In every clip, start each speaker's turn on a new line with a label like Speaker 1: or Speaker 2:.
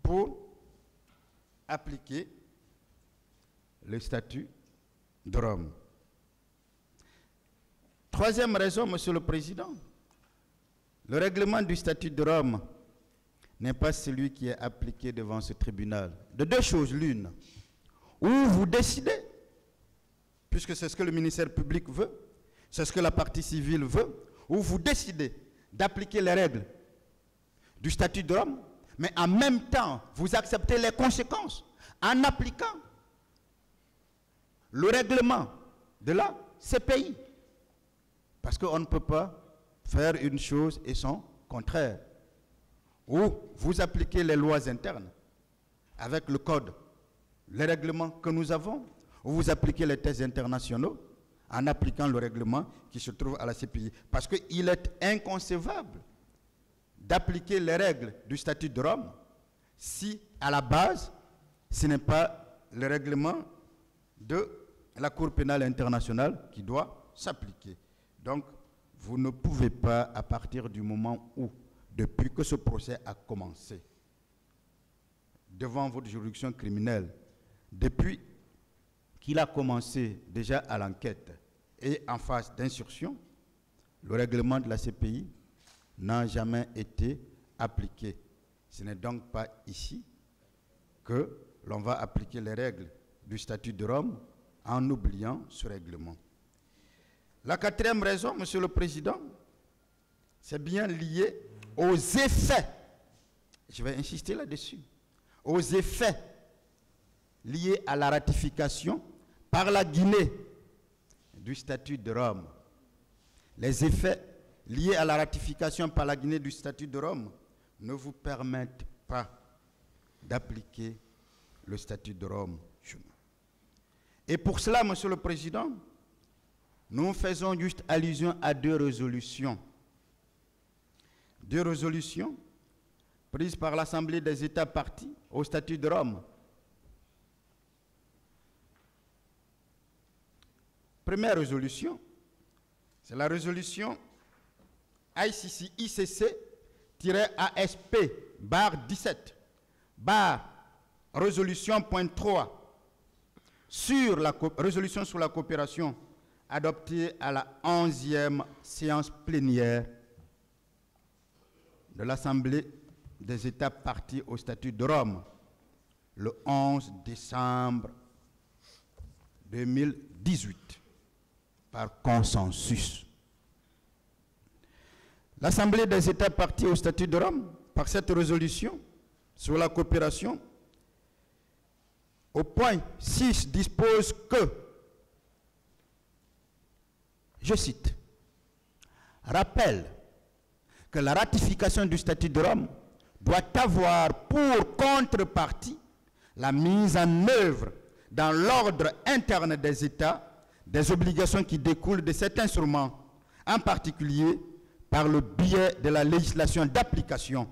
Speaker 1: pour appliquer le statut de Rome. Troisième raison, Monsieur le Président, le règlement du statut de Rome n'est pas celui qui est appliqué devant ce tribunal. De deux choses l'une, ou vous décidez, puisque c'est ce que le ministère public veut, c'est ce que la partie civile veut, ou vous décidez d'appliquer les règles du statut de Rome, mais en même temps, vous acceptez les conséquences en appliquant le règlement de la CPI. Parce qu'on ne peut pas faire une chose et son contraire. Ou vous appliquez les lois internes avec le code, les règlements que nous avons, ou vous appliquez les textes internationaux en appliquant le règlement qui se trouve à la CPI. Parce qu'il est inconcevable d'appliquer les règles du statut de Rome si, à la base, ce n'est pas le règlement de la Cour pénale internationale qui doit s'appliquer. Donc, vous ne pouvez pas, à partir du moment où, depuis que ce procès a commencé, devant votre juridiction criminelle, depuis qu'il a commencé déjà à l'enquête et en phase d'instruction, le règlement de la CPI n'a jamais été appliqué. Ce n'est donc pas ici que l'on va appliquer les règles du statut de Rome en oubliant ce règlement. La quatrième raison, Monsieur le Président, c'est bien lié aux effets, je vais insister là-dessus, aux effets liés à la ratification par la Guinée du statut de Rome. Les effets liés à la ratification par la Guinée du statut de Rome ne vous permettent pas d'appliquer le statut de Rome. Et pour cela, Monsieur le Président, nous faisons juste allusion à deux résolutions. Deux résolutions prises par l'Assemblée des États partis au statut de Rome. Première résolution, c'est la résolution ICC-17-résolution.3 sur la résolution sur la coopération adoptée à la 11e séance plénière de l'Assemblée des États partis au statut de Rome le 11 décembre 2018 par consensus. L'Assemblée des États partis au statut de Rome, par cette résolution sur la coopération, au point 6 dispose que, je cite, rappelle que la ratification du statut de Rome doit avoir pour contrepartie la mise en œuvre dans l'ordre interne des États des obligations qui découlent de cet instrument, en particulier par le biais de la législation d'application,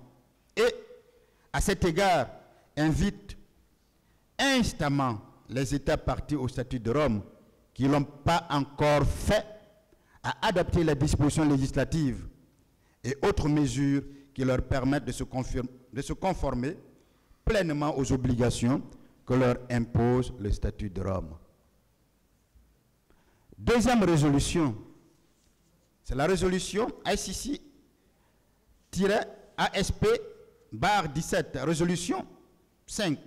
Speaker 1: et, à cet égard, invite instamment les États partis au statut de Rome qui ne l'ont pas encore fait à adopter les dispositions législatives et autres mesures qui leur permettent de se conformer pleinement aux obligations que leur impose le statut de Rome. Deuxième résolution, c'est la résolution ICC-ASP-17, résolution 5,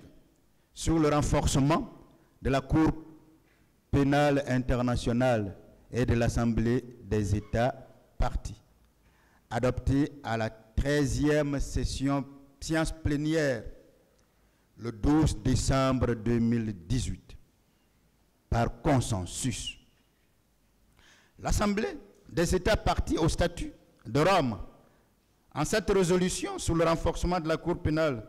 Speaker 1: sur le renforcement de la Cour pénale internationale et de l'Assemblée des États partis, adoptée à la 13e séance plénière le 12 décembre 2018 par consensus. L'Assemblée des États partis au statut de Rome, en cette résolution sur le renforcement de la Cour pénale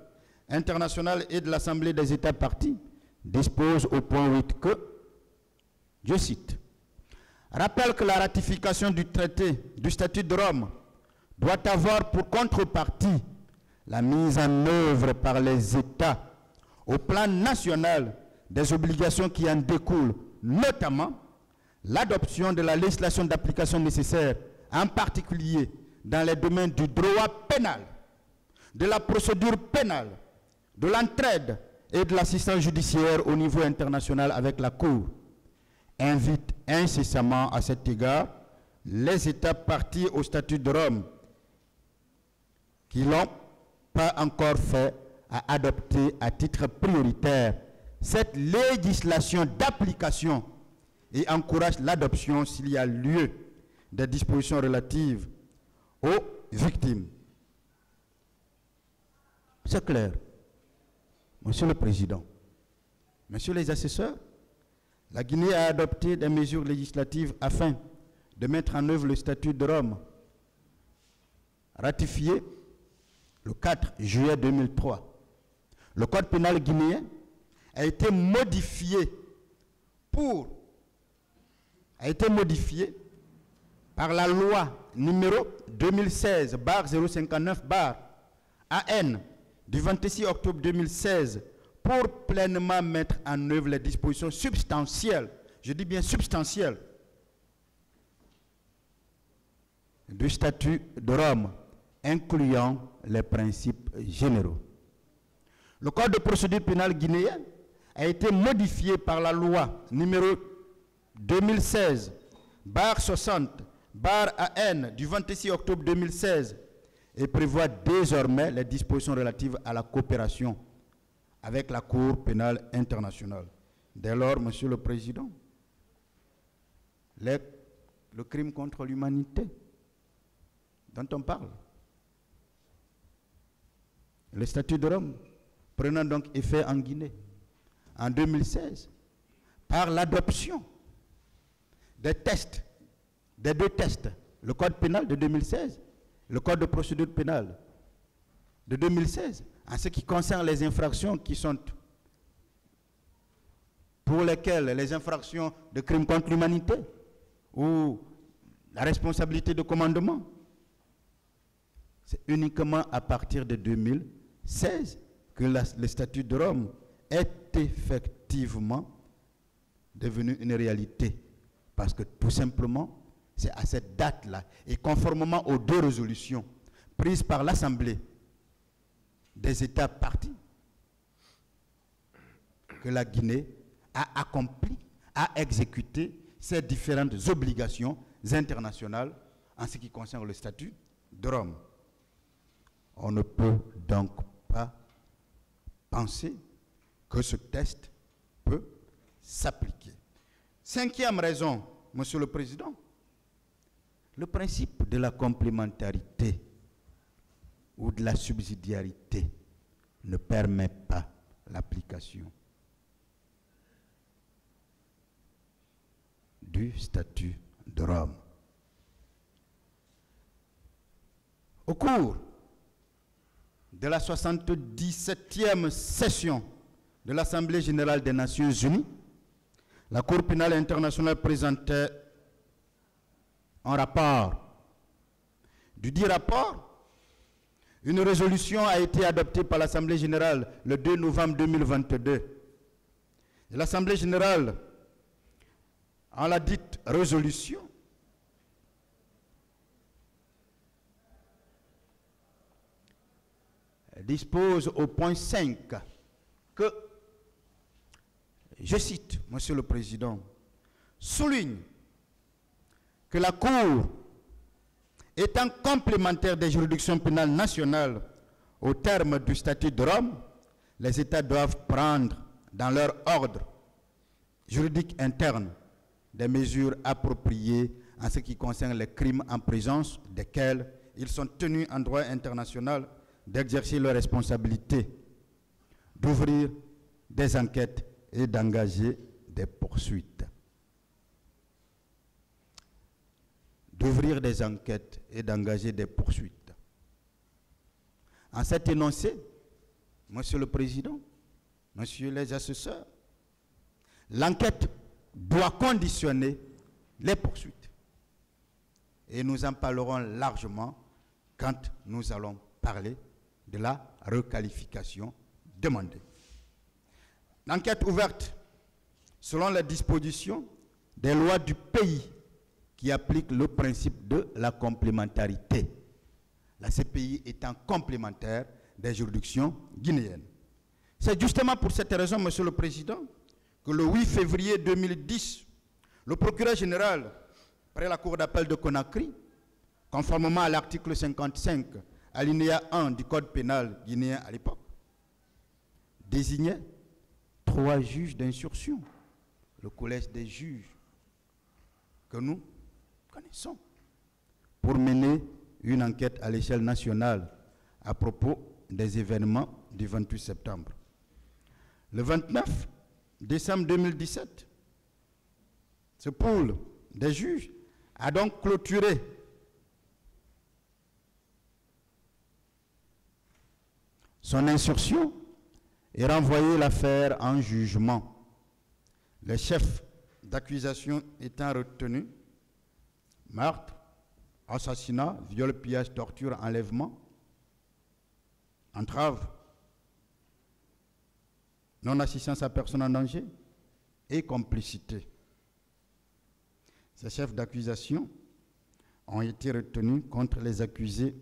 Speaker 1: internationale et de l'Assemblée des États partis, dispose au point 8 que, je cite, rappelle que la ratification du traité du statut de Rome doit avoir pour contrepartie la mise en œuvre par les États au plan national des obligations qui en découlent, notamment l'adoption de la législation d'application nécessaire, en particulier dans les domaines du droit pénal, de la procédure pénale, de l'entraide et de l'assistance judiciaire au niveau international avec la Cour, invite incessamment à cet égard les États partis au statut de Rome qui n'ont pas encore fait à adopter à titre prioritaire cette législation d'application et encourage l'adoption s'il y a lieu des dispositions relatives aux victimes. C'est clair. Monsieur le Président, Messieurs les assesseurs, la Guinée a adopté des mesures législatives afin de mettre en œuvre le statut de Rome, ratifié le 4 juillet 2003. Le code pénal guinéen a été modifié par la loi numéro 2016/059/AN du 26 octobre 2016 pour pleinement mettre en œuvre les dispositions substantielles, je dis bien substantielles, du statut de Rome, incluant les principes généraux. Le code de procédure pénale guinéen a été modifié par la loi numéro 2016/60/AN du 26 octobre 2016 et prévoit désormais les dispositions relatives à la coopération avec la Cour pénale internationale. Dès lors, Monsieur le Président, le crime contre l'humanité dont on parle, le statut de Rome, prenant donc effet en Guinée en 2016, par l'adoption des tests, des deux tests, le code pénal de 2016, le code de procédure pénale de 2016, en ce qui concerne les infractions qui sont pour lesquelles les infractions de crimes contre l'humanité ou la responsabilité de commandement, c'est uniquement à partir de 2016 que le statut de Rome est effectivement devenu une réalité. Parce que tout simplement, c'est à cette date-là, et conformément aux deux résolutions prises par l'Assemblée des États partis, que la Guinée a accompli, a exécuté ces différentes obligations internationales en ce qui concerne le statut de Rome. On ne peut donc pas penser que ce test peut s'appliquer. Cinquième raison, Monsieur le Président, le principe de la complémentarité ou de la subsidiarité ne permet pas l'application du statut de Rome. Au cours de la 77e session de l'Assemblée générale des Nations unies, la Cour pénale internationale présentait un rapport. Du dit rapport, une résolution a été adoptée par l'Assemblée générale le 2 novembre 2022. L'Assemblée générale, en la dite résolution, dispose au point 5 que, je cite, Monsieur le Président, souligne que la Cour, étant complémentaire des juridictions pénales nationales au terme du statut de Rome, les États doivent prendre dans leur ordre juridique interne des mesures appropriées en ce qui concerne les crimes en présence desquels ils sont tenus en droit international d'exercer leurs responsabilités, d'ouvrir des enquêtes et d'engager des poursuites. D'ouvrir des enquêtes et d'engager des poursuites. En cet énoncé, Monsieur le Président, Messieurs les assesseurs, l'enquête doit conditionner les poursuites. Et nous en parlerons largement quand nous allons parler de la requalification demandée. L'enquête ouverte selon les dispositions des lois du pays qui appliquent le principe de la complémentarité, la CPI étant complémentaire des juridictions guinéennes. C'est justement pour cette raison, Monsieur le Président, que le 8 février 2010, le procureur général, près la Cour d'appel de Conakry, conformément à l'article 55, alinéa 1 du Code pénal guinéen à l'époque, désignait 3 juges d'instruction, le collège des juges que nous connaissons, pour mener une enquête à l'échelle nationale à propos des événements du 28 septembre. Le 29 décembre 2017, ce pool des juges a donc clôturé son instruction et renvoyé l'affaire en jugement. Les chefs d'accusation étant retenus: meurtre, assassinat, viol, pillage, torture, enlèvement, entrave, non-assistance à personne en danger et complicité. Ces chefs d'accusation ont été retenus contre les accusés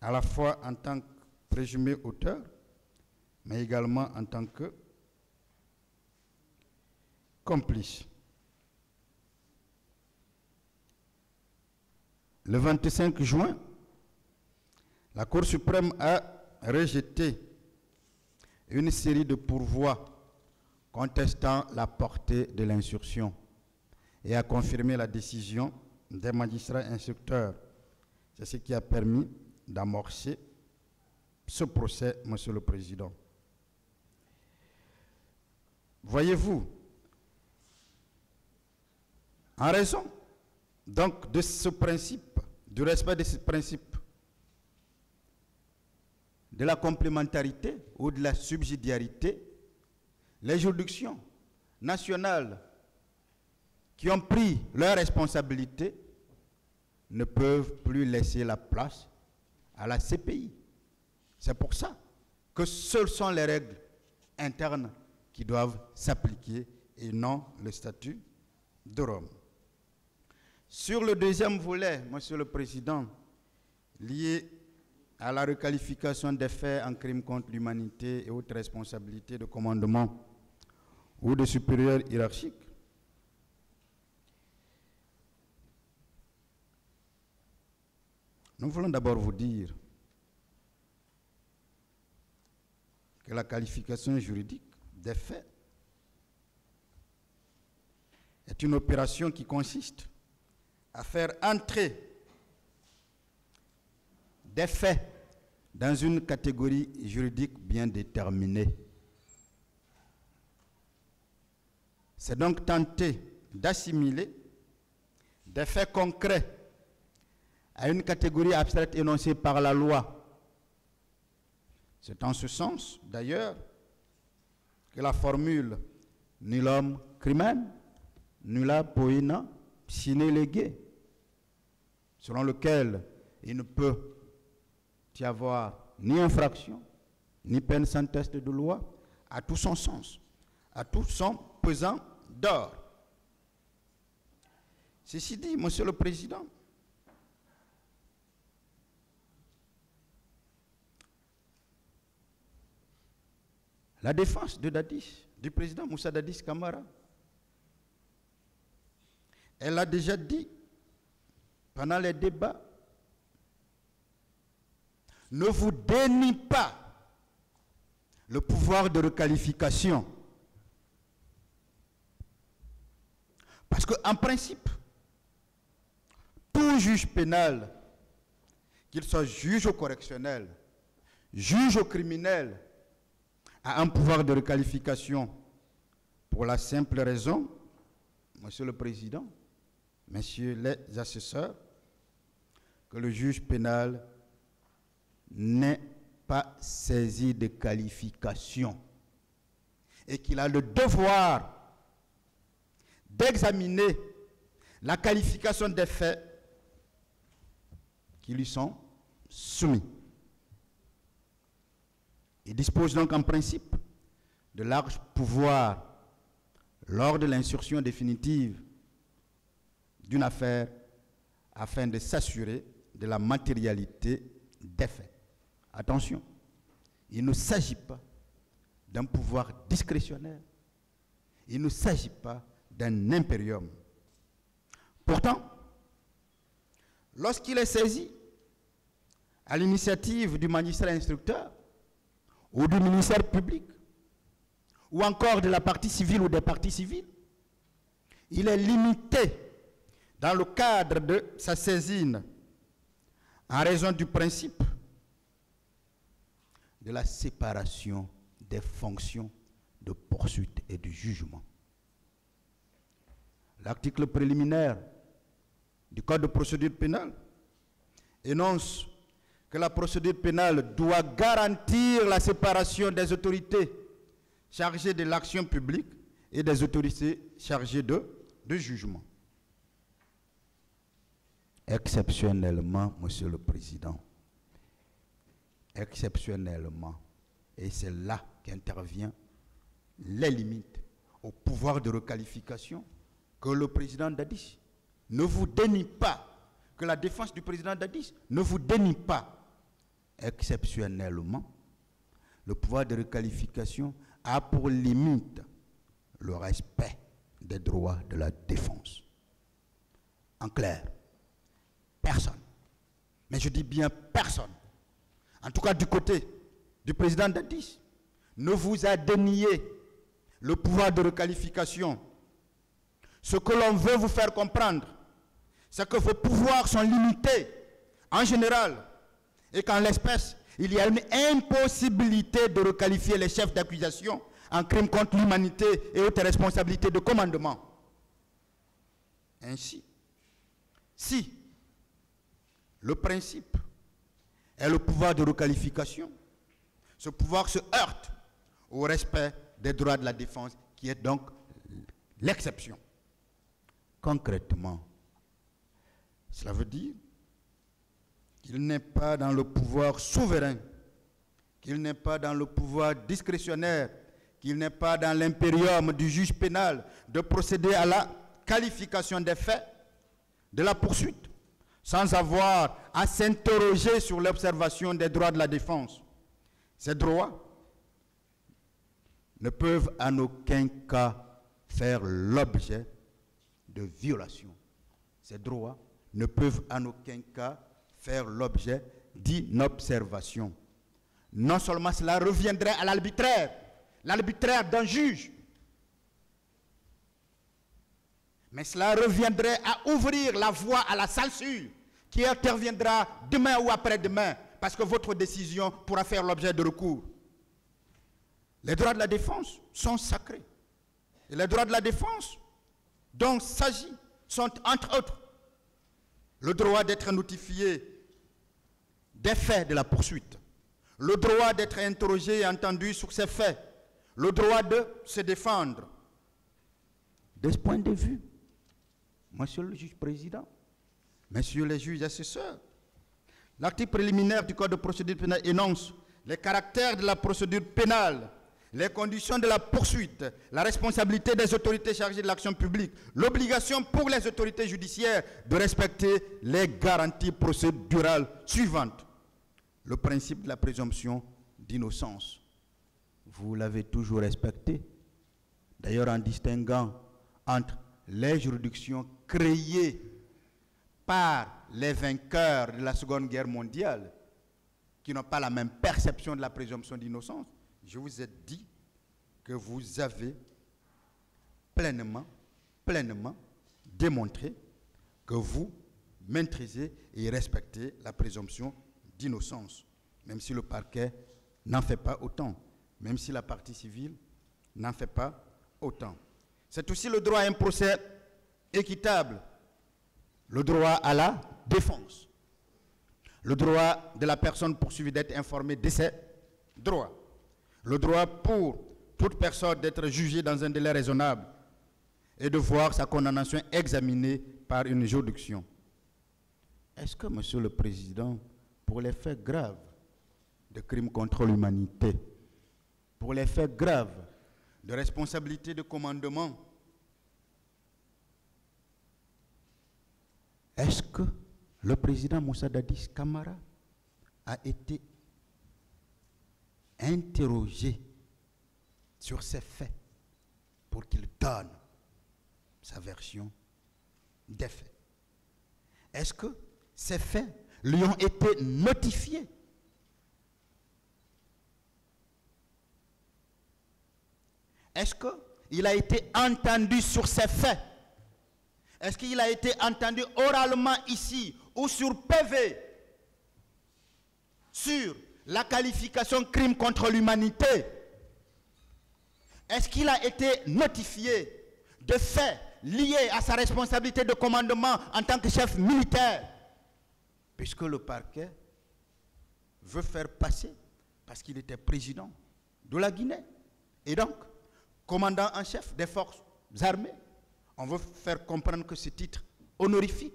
Speaker 1: à la fois en tant que présumés auteurs, mais également en tant que complices. Le 25 juin, la Cour suprême a rejeté une série de pourvois contestant la portée de l'instruction et a confirmé la décision des magistrats instructeurs. C'est ce qui a permis d'amorcer ce procès, Monsieur le Président. Voyez-vous, en raison donc de ce principe, du respect de ce principe, de la complémentarité ou de la subsidiarité, les juridictions nationales qui ont pris leurs responsabilités ne peuvent plus laisser la place à la CPI. C'est pour ça que seules sont les règles internes qui doivent s'appliquer et non le statut de Rome. Sur le deuxième volet, Monsieur le Président, lié à la requalification des faits en crimes contre l'humanité et autres responsabilités de commandement ou de supérieurs hiérarchiques, nous voulons d'abord vous dire que la qualification juridique des faits est une opération qui consiste à faire entrer des faits dans une catégorie juridique bien déterminée. C'est donc tenter d'assimiler des faits concrets à une catégorie abstraite énoncée par la loi. C'est en ce sens, d'ailleurs, que la formule « nullum crimen, nulla poena sine lege », selon lequel il ne peut y avoir ni infraction, ni peine sans test de loi, a tout son sens, a tout son pesant d'or. Ceci dit, Monsieur le Président, la défense de Dadis, du président Moussa Dadis Camara, elle a déjà dit pendant les débats: ne vous dénie pas le pouvoir de requalification. Parce qu'en principe, tout juge pénal, qu'il soit juge au correctionnel, juge au criminel, a un pouvoir de requalification pour la simple raison, Monsieur le Président, Messieurs les assesseurs, que le juge pénal n'est pas saisi de qualification et qu'il a le devoir d'examiner la qualification des faits qui lui sont soumis. Il dispose donc en principe de larges pouvoirs lors de l'instruction définitive d'une affaire afin de s'assurer de la matérialité des faits. Attention, il ne s'agit pas d'un pouvoir discrétionnaire. Il ne s'agit pas d'un impérium. Pourtant, lorsqu'il est saisi, à l'initiative du magistrat instructeur ou du ministère public, ou encore de la partie civile ou des parties civiles, il est limité dans le cadre de sa saisine en raison du principe de la séparation des fonctions de poursuite et de jugement. L'article préliminaire du Code de procédure pénale énonce que la procédure pénale doit garantir la séparation des autorités chargées de l'action publique et des autorités chargées de jugement. Exceptionnellement, Monsieur le Président, exceptionnellement, et c'est là qu'interviennent les limites au pouvoir de requalification que le président Dadis ne vous dénie pas, que la défense du président Dadis ne vous dénie pas. Exceptionnellement, le pouvoir de requalification a pour limite le respect des droits de la défense. En clair, personne, mais je dis bien personne, en tout cas du côté du président Dadis, ne vous a dénié le pouvoir de requalification. Ce que l'on veut vous faire comprendre, c'est que vos pouvoirs sont limités en général et qu'en l'espèce, il y a une impossibilité de requalifier les chefs d'accusation en crime contre l'humanité et autres responsabilités de commandement. Ainsi, si le principe est le pouvoir de requalification, ce pouvoir se heurte au respect des droits de la défense, qui est donc l'exception. Concrètement, cela veut dire qu'il n'est pas dans le pouvoir souverain, qu'il n'est pas dans le pouvoir discrétionnaire, qu'il n'est pas dans l'impérium du juge pénal de procéder à la qualification des faits de la poursuite sans avoir à s'interroger sur l'observation des droits de la défense. Ces droits ne peuvent en aucun cas faire l'objet de violations. Ces droits ne peuvent en aucun cas faire l'objet d'inobservation. Non seulement cela reviendrait à l'arbitraire d'un juge, mais cela reviendrait à ouvrir la voie à la censure qui interviendra demain ou après-demain parce que votre décision pourra faire l'objet de recours. Les droits de la défense sont sacrés. Et les droits de la défense dont il s'agit sont entre autres le droit d'être notifié des faits de la poursuite, le droit d'être interrogé et entendu sur ces faits, le droit de se défendre. De ce point de vue, Monsieur le juge président, Messieurs les juges assesseurs, l'article préliminaire du Code de procédure pénale énonce les caractères de la procédure pénale, les conditions de la poursuite, la responsabilité des autorités chargées de l'action publique, l'obligation pour les autorités judiciaires de respecter les garanties procédurales suivantes. Le principe de la présomption d'innocence, vous l'avez toujours respecté, d'ailleurs en distinguant entre les juridictions créées par les vainqueurs de la Seconde Guerre mondiale, qui n'ont pas la même perception de la présomption d'innocence. Je vous ai dit que vous avez pleinement démontré que vous maîtrisez et respectez la présomption d'innocence, même si le parquet n'en fait pas autant, même si la partie civile n'en fait pas autant. C'est aussi le droit à un procès équitable, le droit à la défense, le droit de la personne poursuivie d'être informée de ses droits, le droit pour toute personne d'être jugée dans un délai raisonnable et de voir sa condamnation examinée par une juridiction. Est-ce que, Monsieur le Président, pour les faits graves de crimes contre l'humanité, pour les faits graves de responsabilité de commandement, est-ce que le président Moussa Dadis Camara a été interrogé sur ces faits pour qu'il donne sa version des faits. Est-ce que ces faits lui ont été notifiés? Est-ce qu'il a été entendu sur ces faits? Est-ce qu'il a été entendu oralement ici ou sur PV sur la qualification crime contre l'humanité? Est-ce qu'il a été notifié de faits liés à sa responsabilité de commandement en tant que chef militaire? Puisque le parquet veut faire passer, parce qu'il était président de la Guinée, et donc commandant en chef des forces armées, on veut faire comprendre que ce titre honorifique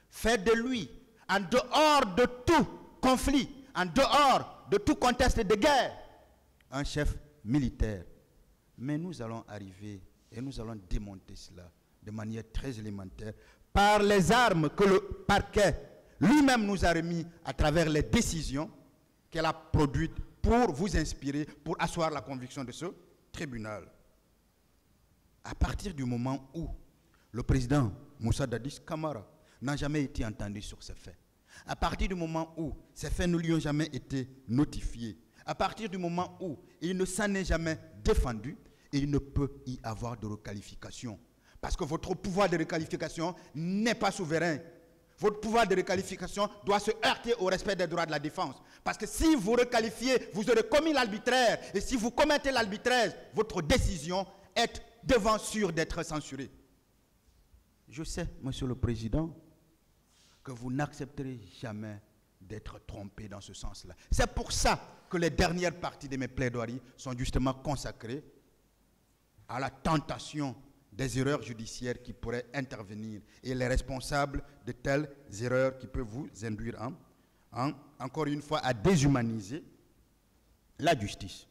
Speaker 1: fait de lui, en dehors de tout conflit, en dehors de tout contexte de guerre, un chef militaire. Mais nous allons arriver et nous allons démonter cela de manière très élémentaire par les armes que le parquet lui-même nous a remis à travers les décisions qu'elle a produites pour vous inspirer, pour asseoir la conviction de ce tribunal. À partir du moment où le président Moussa Dadis Camara n'a jamais été entendu sur ces faits, à partir du moment où ces faits ne lui ont jamais été notifiés, à partir du moment où il ne s'en est jamais défendu, il ne peut y avoir de requalification. Parce que votre pouvoir de requalification n'est pas souverain. Votre pouvoir de requalification doit se heurter au respect des droits de la défense. Parce que si vous requalifiez, vous aurez commis l'arbitraire. Et si vous commettez l'arbitraire, votre décision est devant sûre d'être censurée. Je sais, Monsieur le Président, que vous n'accepterez jamais d'être trompé dans ce sens-là. C'est pour ça que les dernières parties de mes plaidoiries sont justement consacrées à la tentation des erreurs judiciaires qui pourraient intervenir et les responsables de telles erreurs qui peuvent vous induire encore une fois à déshumaniser la justice.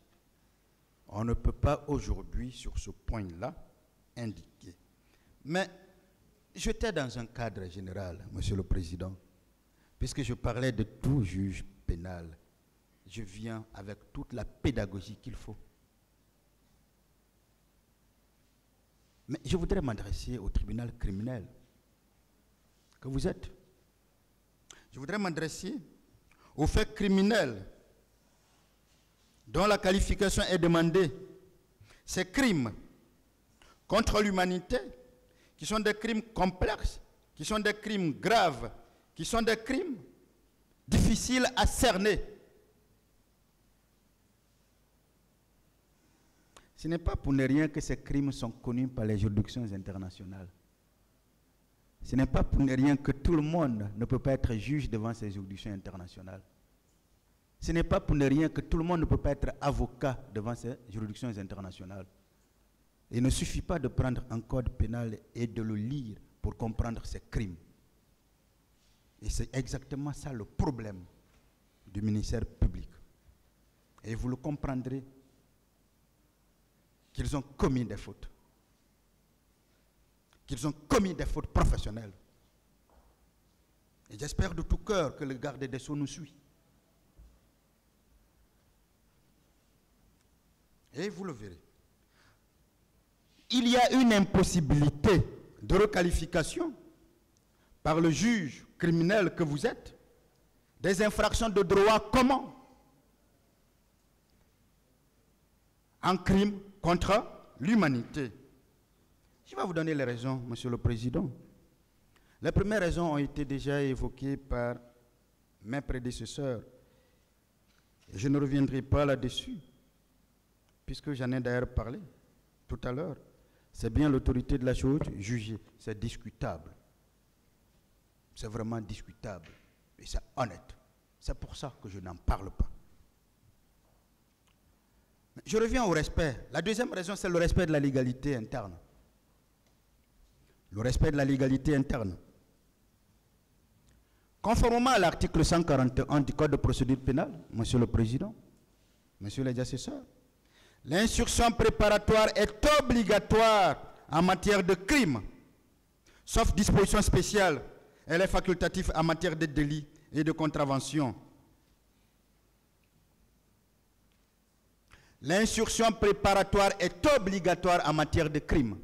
Speaker 1: On ne peut pas aujourd'hui sur ce point-là indiquer. Mais j'étais dans un cadre général, Monsieur le Président, puisque je parlais de tout juge pénal. Je viens avec toute la pédagogie qu'il faut. Mais je voudrais m'adresser au tribunal criminel que vous êtes. Je voudrais m'adresser aux faits criminels dont la qualification est demandée. Ces crimes contre l'humanité, qui sont des crimes complexes, qui sont des crimes graves, qui sont des crimes difficiles à cerner. Ce n'est pas pour ne rien que ces crimes sont connus par les juridictions internationales. Ce n'est pas pour ne rien que tout le monde ne peut pas être juge devant ces juridictions internationales. Ce n'est pas pour ne rien que tout le monde ne peut pas être avocat devant ces juridictions internationales. Il ne suffit pas de prendre un code pénal et de le lire pour comprendre ces crimes. Et c'est exactement ça le problème du ministère public. Et vous le comprendrez qu'ils ont commis des fautes. Qu'ils ont commis des fautes professionnelles. Et j'espère de tout cœur que le garde des Sceaux nous suit. Et vous le verrez. Il y a une impossibilité de requalification par le juge criminel que vous êtes des infractions de droit commun en crime contre l'humanité. Je vais vous donner les raisons, Monsieur le Président. Les premières raisons ont été déjà évoquées par mes prédécesseurs. Je ne reviendrai pas là-dessus, puisque j'en ai d'ailleurs parlé tout à l'heure. C'est bien l'autorité de la chose jugée. C'est discutable. C'est vraiment discutable. Et c'est honnête. C'est pour ça que je n'en parle pas. Je reviens au respect. La deuxième raison, c'est le respect de la légalité interne. Le respect de la légalité interne. Conformément à l'article 141 du Code de procédure pénale, Monsieur le Président, Monsieur les assesseurs, l'instruction préparatoire est obligatoire en matière de crime, sauf disposition spéciale. Elle est facultative en matière de délit et de contravention. L'instruction préparatoire est obligatoire en matière de crime.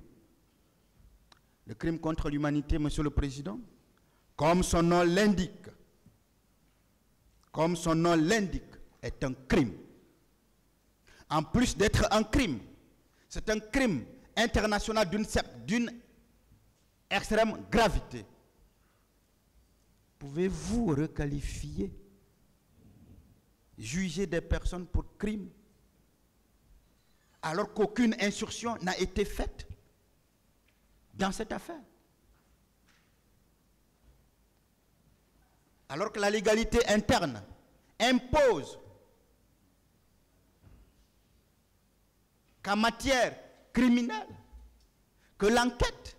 Speaker 1: Le crime contre l'humanité, Monsieur le Président, comme son nom l'indique, est un crime. En plus d'être un crime, c'est un crime international d'une extrême gravité. Pouvez-vous requalifier, juger des personnes pour crime, alors qu'aucune instruction n'a été faite dans cette affaire? Alors que la légalité interne impose qu'en matière criminelle, que l'enquête,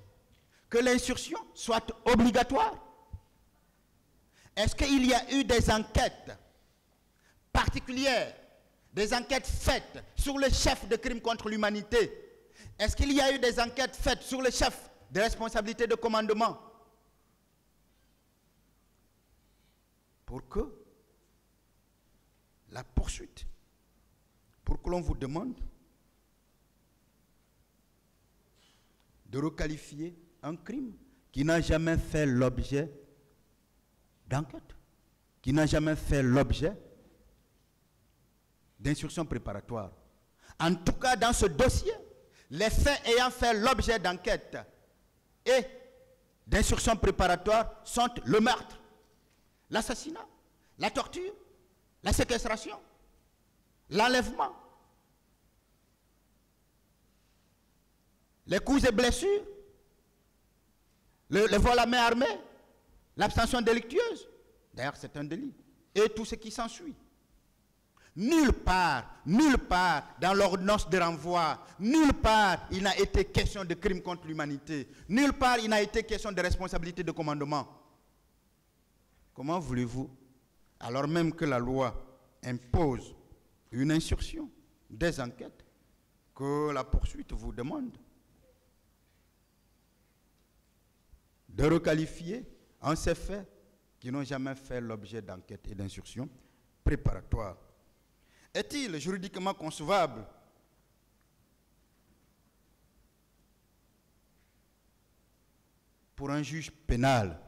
Speaker 1: que l'instruction soit obligatoire. Est-ce qu'il y a eu des enquêtes particulières, des enquêtes faites sur le chef de crimes contre l'humanité? Est-ce qu'il y a eu des enquêtes faites sur le chef de responsabilité de commandement? Pour que la poursuite, pour que l'on vous demande de requalifier un crime qui n'a jamais fait l'objet d'enquête, qui n'a jamais fait l'objet d'instruction préparatoire. En tout cas, dans ce dossier, les faits ayant fait l'objet d'enquête et d'instruction préparatoire sont le meurtre, l'assassinat, la torture, la séquestration, l'enlèvement, les coups et blessures, le vol à main armée, l'abstention délictueuse. D'ailleurs, c'est un délit. Et tout ce qui s'ensuit. Nulle part dans l'ordonnance de renvoi, nulle part il n'a été question de crime contre l'humanité. Nulle part il n'a été question de responsabilité de commandement. Comment voulez-vous, alors même que la loi impose une instruction, des enquêtes, que la poursuite vous demande de requalifier en ces faits qui n'ont jamais fait l'objet d'enquête et d'instruction préparatoire? Est-il juridiquement concevable pour un juge pénal,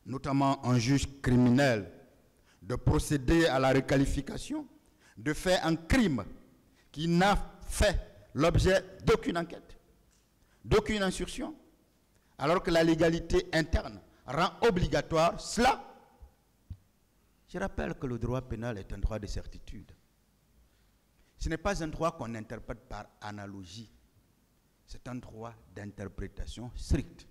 Speaker 1: notamment un juge criminel, de procéder à la requalification de faire un crime qui n'a fait l'objet d'aucune enquête, d'aucune instruction, alors que la légalité interne rend obligatoire cela? Je rappelle que le droit pénal est un droit de certitude. Ce n'est pas un droit qu'on interprète par analogie. C'est un droit d'interprétation stricte.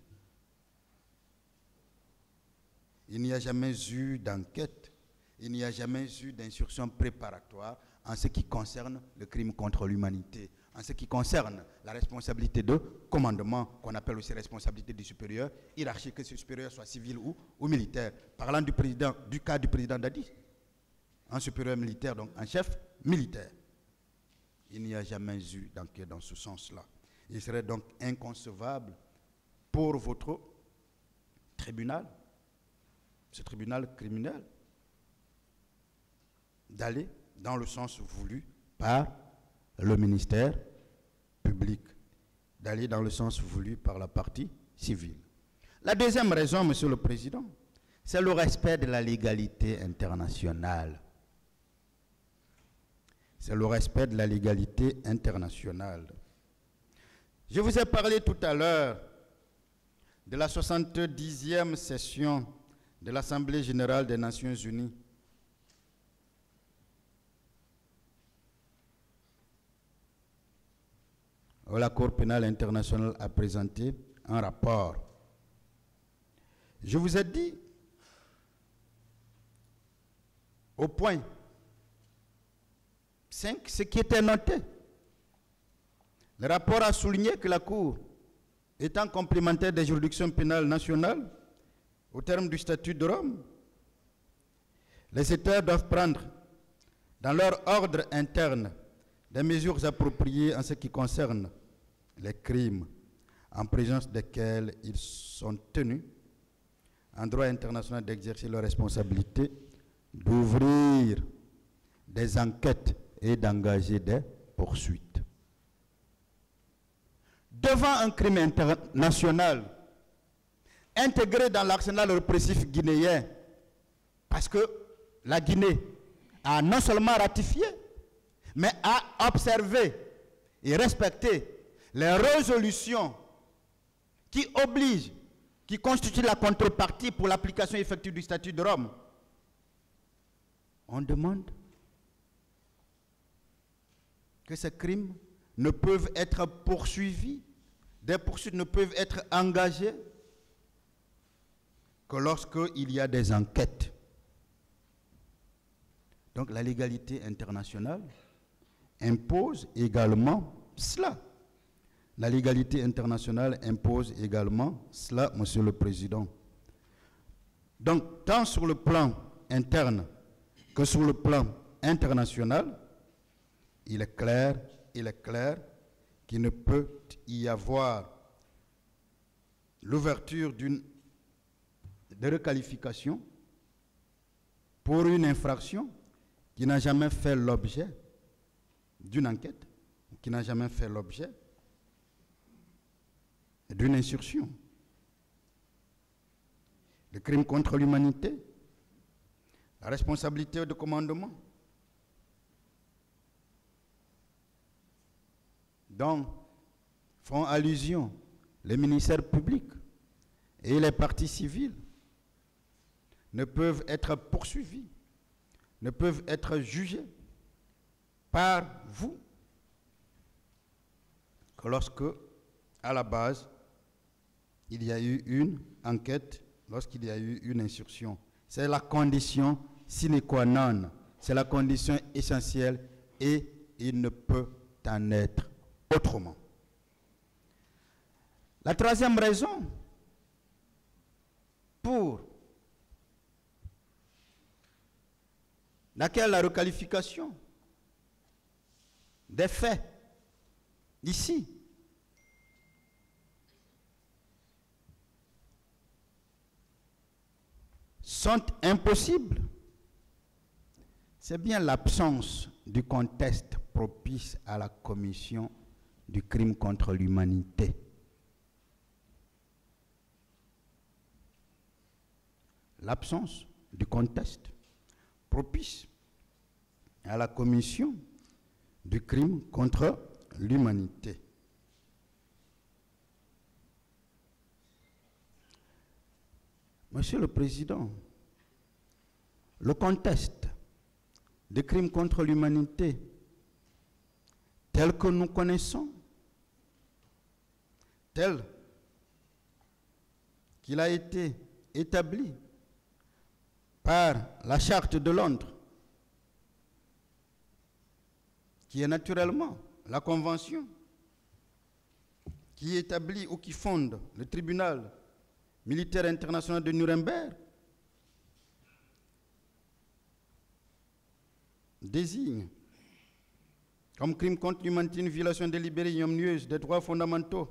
Speaker 1: Il n'y a jamais eu d'enquête, il n'y a jamais eu d'instruction préparatoire en ce qui concerne le crime contre l'humanité, en ce qui concerne la responsabilité de commandement, qu'on appelle aussi responsabilité du supérieur hiérarchique, que ce supérieur soit civil ou militaire. Parlant du cas du président Dadi, un supérieur militaire, donc un chef militaire. Il n'y a jamais eu d'enquête dans ce sens-là. Il serait donc inconcevable pour votre tribunal, ce tribunal criminel, d'aller dans le sens voulu par le ministère public, d'aller dans le sens voulu par la partie civile. La deuxième raison, Monsieur le Président, c'est le respect de la légalité internationale. C'est le respect de la légalité internationale. Je vous ai parlé tout à l'heure de la 70e session de l'Assemblée générale des Nations unies. La Cour pénale internationale a présenté un rapport. Je vous ai dit, au point 5, ce qui était noté. Le rapport a souligné que la Cour, étant complémentaire des juridictions pénales nationales, au terme du statut de Rome, les États doivent prendre, dans leur ordre interne, des mesures appropriées en ce qui concerne les crimes en présence desquels ils sont tenus, en droit international, d'exercer leur responsabilité, d'ouvrir des enquêtes et d'engager des poursuites. Devant un crime international intégré dans l'arsenal répressif guinéen, parce que la Guinée a non seulement ratifié, mais a observé et respecté les résolutions qui obligent, qui constituent la contrepartie pour l'application effective du statut de Rome. On demande que ces crimes ne peuvent être poursuivis, des poursuites ne peuvent être engagées que lorsqu'il y a des enquêtes. Donc la légalité internationale impose également cela. La légalité internationale impose également cela, Monsieur le Président. Donc, tant sur le plan interne que sur le plan international, il est clair qu'il ne peut y avoir l'ouverture de requalification pour une infraction qui n'a jamais fait l'objet d'une enquête, qui n'a jamais fait l'objet d'une insurrection. Le crime contre l'humanité, la responsabilité de commandement, dont font allusion les ministères publics et les parties civiles, ne peuvent être poursuivis, ne peuvent être jugés par vous que lorsque, à la base, il y a eu une enquête, lorsqu'il y a eu une insurrection. C'est la condition sine qua non, c'est la condition essentielle et il ne peut en être autrement. La troisième raison pour laquelle la requalification des faits ici sont impossibles, c'est bien l'absence du contexte propice à la commission du crime contre l'humanité. L'absence du contexte propice à la commission du crime contre l'humanité. Monsieur le Président, le contexte des crimes contre l'humanité tel que nous connaissons, tel qu'il a été établi par la Charte de Londres, qui est naturellement la convention qui établit ou qui fonde le tribunal militaire international de Nuremberg, désigne comme crime contre l'humanité une violation délibérée et ignominieuse des droits fondamentaux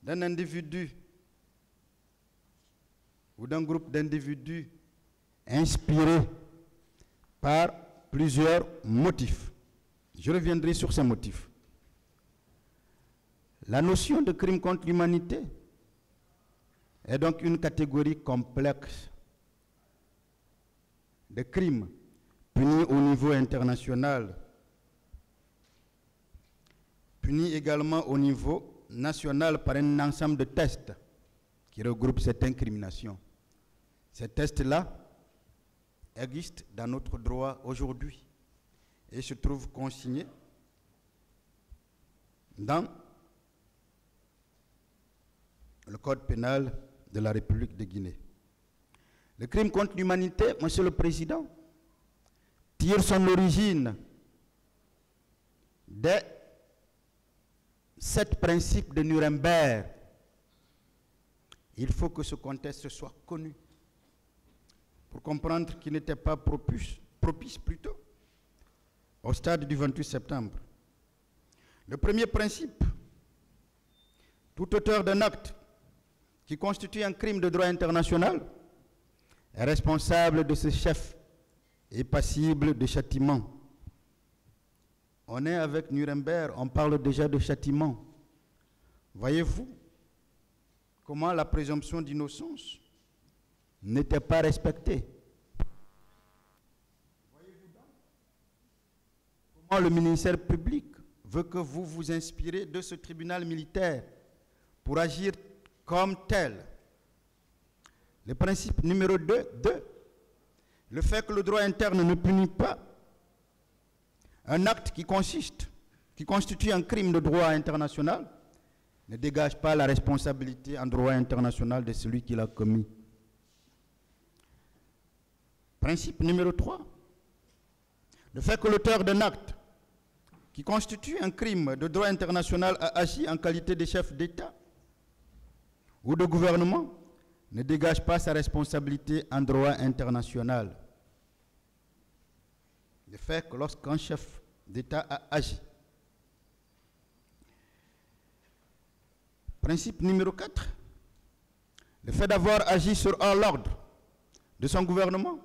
Speaker 1: d'un individu ou d'un groupe d'individus inspirés par plusieurs motifs. Je reviendrai sur ces motifs. La notion de crime contre l'humanité est donc une catégorie complexe de crimes punis au niveau international, punis également au niveau national par un ensemble de tests qui regroupent cette incrimination. Ces tests-là existent dans notre droit aujourd'hui et se trouvent consignés dans le Code pénal de la République de Guinée. Le crime contre l'humanité, Monsieur le Président, tire son origine des 7 principes de Nuremberg. Il faut que ce contexte soit connu pour comprendre qu'il n'était pas propice plutôt au stade du 28 septembre. Le premier principe, tout auteur d'un acte qui constitue un crime de droit international est responsable de ce chef et passible de châtiment. on est avec Nuremberg, on parle déjà de châtiment. Voyez-vous comment la présomption d'innocence n'était pas respectée. Voyez-vous donc comment le ministère public veut que vous vous inspirez de ce tribunal militaire pour agir comme tel. Le principe numéro 2, le fait que le droit interne ne punit pas un acte qui constitue un crime de droit international ne dégage pas la responsabilité en droit international de celui qui l'a commis. Principe numéro 3, le fait que l'auteur d'un acte qui constitue un crime de droit international a agi en qualité de chef d'État ou de gouvernement ne dégage pas sa responsabilité en droit international. Le fait que lorsqu'un chef d'État a agi. Principe numéro 4, le fait d'avoir agi sur l'ordre de son gouvernement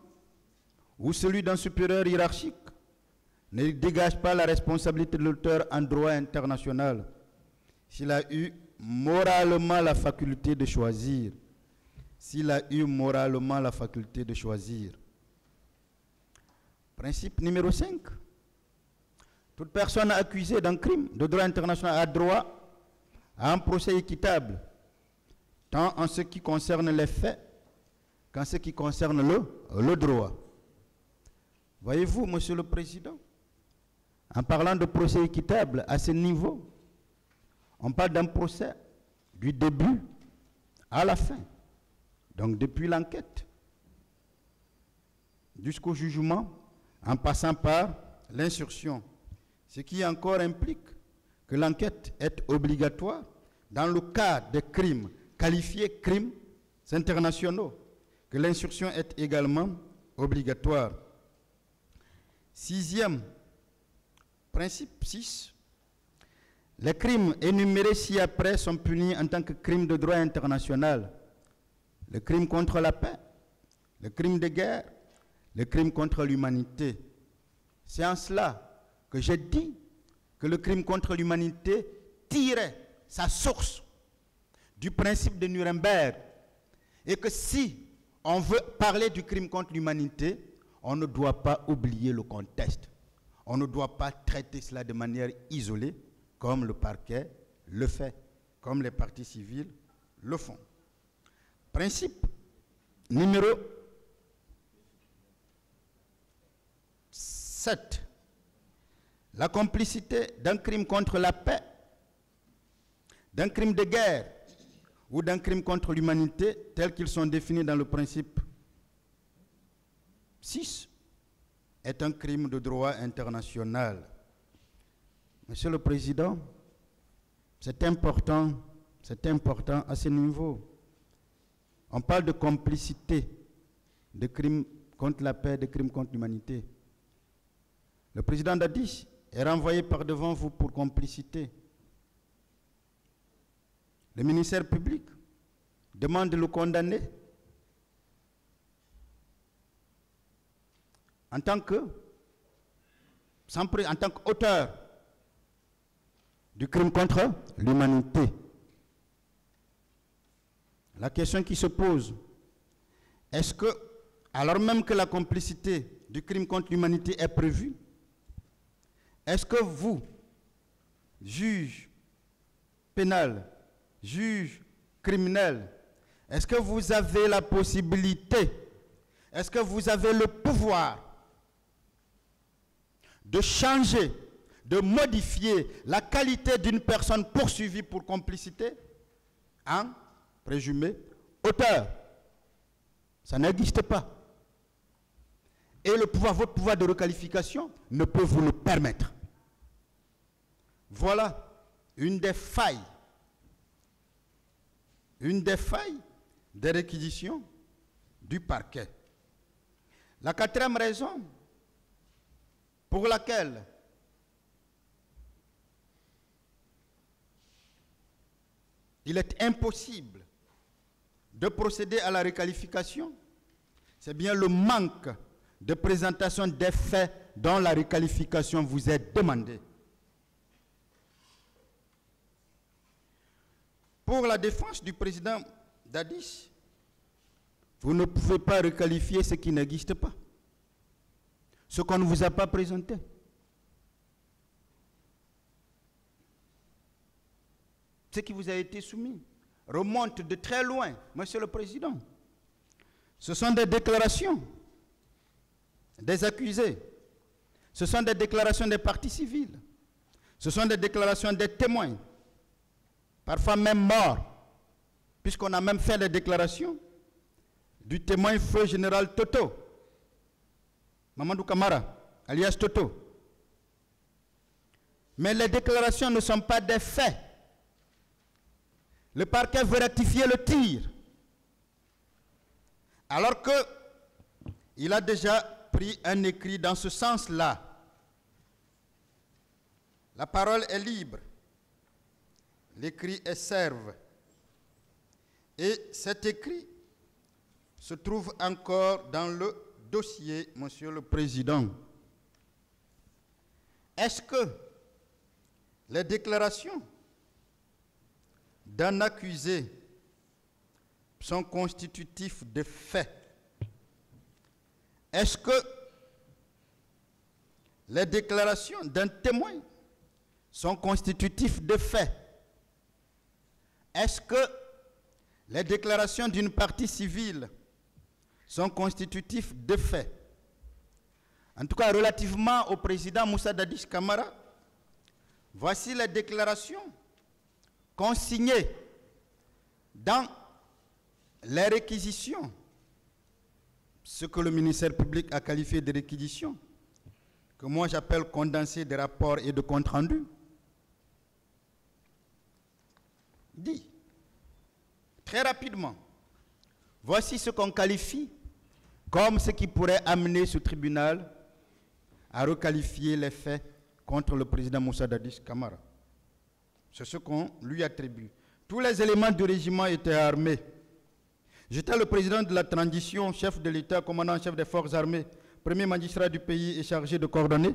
Speaker 1: ou celui d'un supérieur hiérarchique ne dégage pas la responsabilité de l'auteur en droit international s'il a eu moralement la faculté de choisir. S'il a eu moralement la faculté de choisir. Principe numéro 5. Toute personne accusée d'un crime de droit international a droit à un procès équitable, tant en ce qui concerne les faits qu'en ce qui concerne le droit. Voyez-vous, Monsieur le Président, en parlant de procès équitable à ce niveau, on parle d'un procès du début à la fin. Donc depuis l'enquête jusqu'au jugement, en passant par l'instruction. Ce qui encore implique que l'enquête est obligatoire dans le cas des crimes qualifiés crimes internationaux, que l'instruction est également obligatoire. Sixième principe 6. Les crimes énumérés ci-après sont punis en tant que crimes de droit international. Le crime contre la paix, le crime de guerre, le crime contre l'humanité. C'est en cela que j'ai dit que le crime contre l'humanité tirait sa source du principe de Nuremberg et que si on veut parler du crime contre l'humanité, on ne doit pas oublier le contexte. On ne doit pas traiter cela de manière isolée comme le parquet le fait, comme les parties civiles le font. Principe numéro 7. La complicité d'un crime contre la paix, d'un crime de guerre ou d'un crime contre l'humanité tels qu'ils sont définis dans le principe 6 est un crime de droit international. Monsieur le Président, c'est important à ce niveau. On parle de complicité, de crimes contre la paix, de crimes contre l'humanité. Le président Dadis est renvoyé par devant vous pour complicité. Le ministère public demande de le condamner en tant qu'auteur du crime contre l'humanité. La question qui se pose, est-ce que, alors même que la complicité du crime contre l'humanité est prévue, est-ce que vous, juge pénal, juge criminel, est-ce que vous avez la possibilité, est-ce que vous avez le pouvoir de changer, de modifier la qualité d'une personne poursuivie pour complicité en présumé auteur? Ça n'existe pas. Et le pouvoir, votre pouvoir de requalification ne peut vous le permettre. Voilà une des failles des réquisitions du parquet. La quatrième raison pour laquelle il est impossible de procéder à la requalification, c'est bien le manque de présentation des faits dont la requalification vous est demandée. pour la défense du président Dadis, vous ne pouvez pas requalifier ce qui n'existe pas, ce qu'on ne vous a pas présenté. Ce qui vous a été soumis remonte de très loin, Monsieur le Président. Ce sont des déclarations des accusés. Ce sont des déclarations des parties civiles. Ce sont des déclarations des témoins, parfois même morts, puisqu'on a même fait des déclarations du témoin feu général Toto, Mamadou Kamara, alias Toto. Mais les déclarations ne sont pas des faits. Le parquet veut rectifier le tir, alors qu'il a déjà pris un écrit dans ce sens-là. La parole est libre, l'écrit est serve. Et cet écrit se trouve encore dans le dossier, Monsieur le Président. Est-ce que les déclarations d'un accusé sont constitutifs de faits? Est-ce que les déclarations d'un témoin sont constitutifs de faits? Est-ce que les déclarations d'une partie civile sont constitutifs de faits? En tout cas, relativement au président Moussa Dadis Camara, voici les déclarations consignées dans les réquisitions, ce que le ministère public a qualifié de réquisitions, que moi j'appelle condensé des rapports et de comptes rendus, dit très rapidement, voici ce qu'on qualifie comme ce qui pourrait amener ce tribunal à requalifier les faits contre le président Moussa Dadis Camara. C'est ce qu'on lui attribue. Tous les éléments du régiment étaient armés. J'étais le président de la transition, chef de l'État, commandant-chef des forces armées, premier magistrat du pays et chargé de coordonner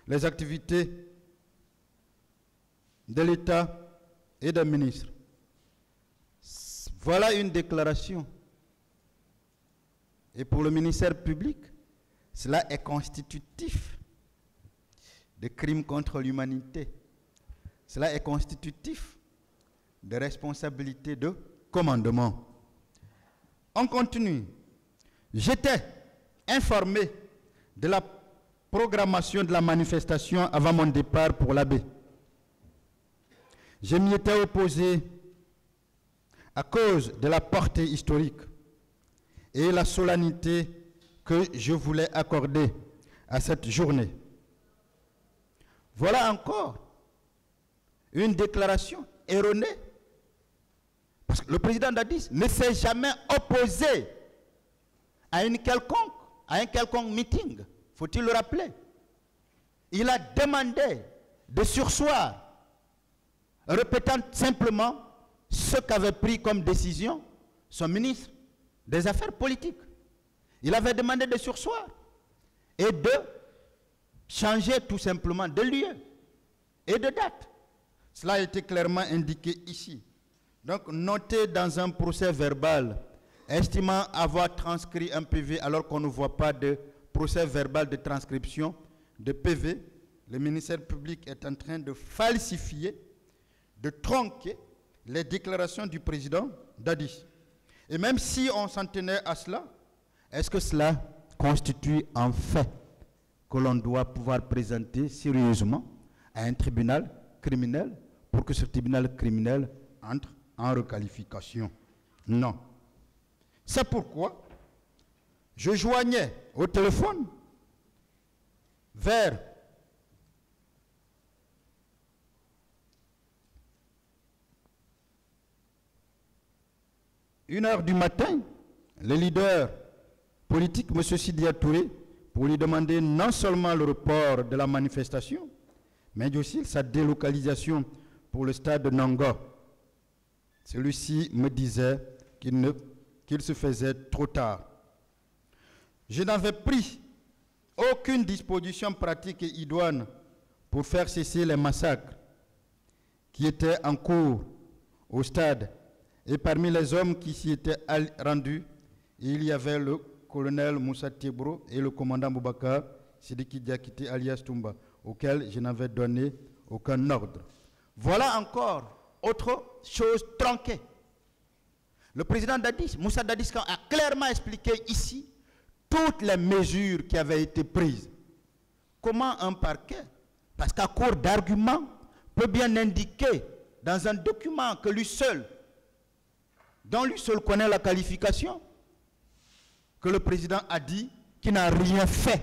Speaker 1: les activités de l'État et d'un ministre. Voilà une déclaration. Et pour le ministère public, cela est constitutif de crimes contre l'humanité. Cela est constitutif de responsabilité de commandement. On continue. J'étais informé de la programmation de la manifestation avant mon départ pour l'Abbé. Je m'y étais opposé à cause de la portée historique et la solennité que je voulais accorder à cette journée. Voilà encore une déclaration erronée. Parce que le président Dadis ne s'est jamais opposé à un quelconque meeting, faut-il le rappeler. Il a demandé de surseoir, répétant simplement ce qu'avait pris comme décision son ministre des Affaires politiques. Il avait demandé de surseoir et de changer tout simplement de lieu et de date. Cela a été clairement indiqué ici. Donc, notez dans un procès verbal, estimant avoir transcrit un PV alors qu'on ne voit pas de procès verbal de transcription de PV, le ministère public est en train de falsifier, de tronquer les déclarations du président Dadis. Et même si on s'en tenait à cela, est-ce que cela constitue un fait que l'on doit pouvoir présenter sérieusement à un tribunal criminel pour que ce tribunal criminel entre en requalification? Non. C'est pourquoi je joignais au téléphone vers 1h du matin le leader politique, M. Sidya Touré, pour lui demander non seulement le report de la manifestation, mais aussi sa délocalisation pour le stade de Nanga. Celui-ci me disait qu'il se faisait trop tard. Je n'avais pris aucune disposition pratique et idoine pour faire cesser les massacres qui étaient en cours au stade. Et parmi les hommes qui s'y étaient rendus, il y avait le colonel Moussa Tebro et le commandant Boubacar Sidiki Diakité alias Toumba, auquel je n'avais donné aucun ordre. Voilà encore autre chose tronquée. Le président Dadis, Moussa Dadis Camara, a clairement expliqué ici toutes les mesures qui avaient été prises. Comment un parquet, parce qu'à court d'arguments, peut bien indiquer dans un document que lui seul, dont lui seul connaît la qualification, que le président a dit qu'il n'a rien fait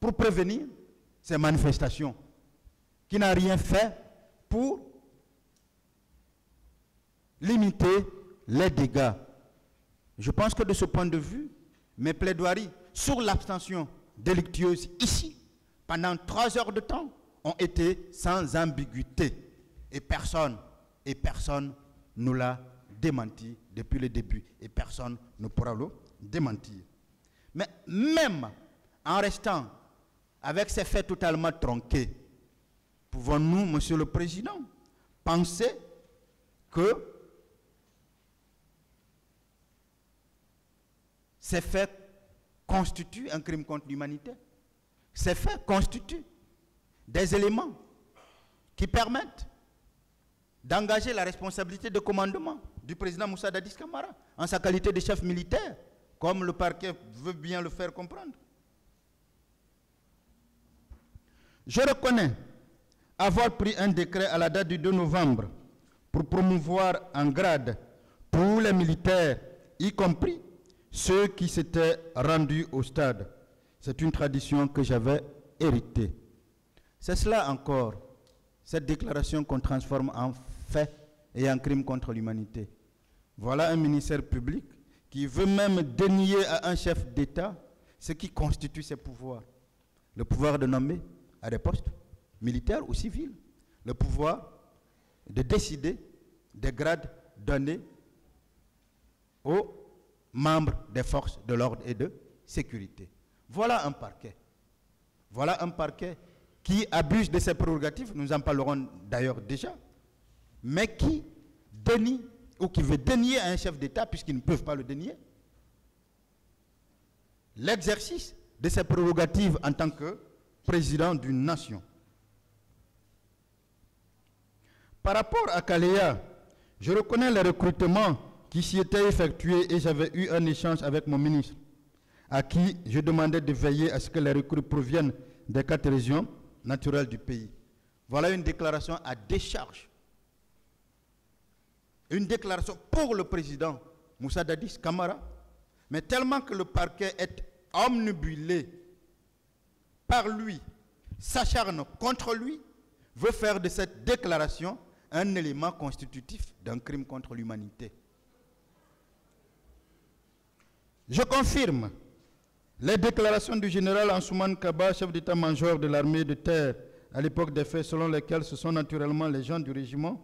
Speaker 1: pour prévenir ces manifestations, qu'il n'a rien fait pour limiter les dégâts. Je pense que de ce point de vue, mes plaidoiries sur l'abstention délictueuse ici, pendant 3 heures de temps, ont été sans ambiguïté. Et personne ne l'a démenti depuis le début. Et personne ne pourra le démentir. Mais même en restant avec ces faits totalement tronqués, pouvons-nous, Monsieur le Président, penser que ces faits constituent un crime contre l'humanité? Ces faits constituent des éléments qui permettent d'engager la responsabilité de commandement du président Moussa Dadis Camara en sa qualité de chef militaire, comme le parquet veut bien le faire comprendre. Je reconnais avoir pris un décret à la date du 2 novembre pour promouvoir en grade tous les militaires, y compris ceux qui s'étaient rendus au stade. C'est une tradition que j'avais héritée. C'est cela encore, cette déclaration qu'on transforme en fait et en crime contre l'humanité. Voilà un ministère public qui veut même dénier à un chef d'État ce qui constitue ses pouvoirs. Le pouvoir de nommer à des postes militaires ou civils. Le pouvoir de décider des grades donnés aux membres des forces de l'ordre et de sécurité. Voilà un parquet. Voilà un parquet qui abuse de ses prérogatives, nous en parlerons d'ailleurs déjà, mais qui dénie ou qui veut dénier à un chef d'État, puisqu'ils ne peuvent pas le dénier, l'exercice de ses prérogatives en tant que président d'une nation. Par rapport à Kalea, je reconnais les recrutements qui s'y étaient effectués et j'avais eu un échange avec mon ministre, à qui je demandais de veiller à ce que les recrues proviennent des 4 régions naturelles du pays. Voilà une déclaration à décharge. Une déclaration pour le président Moussa Dadis Camara, mais tellement que le parquet est omnibulé par lui, s'acharne contre lui, veut faire de cette déclaration un élément constitutif d'un crime contre l'humanité. Je confirme les déclarations du général Ansoumane Kaba, chef d'état-major de l'armée de terre, à l'époque des faits, selon lesquels ce sont naturellement les gens du régiment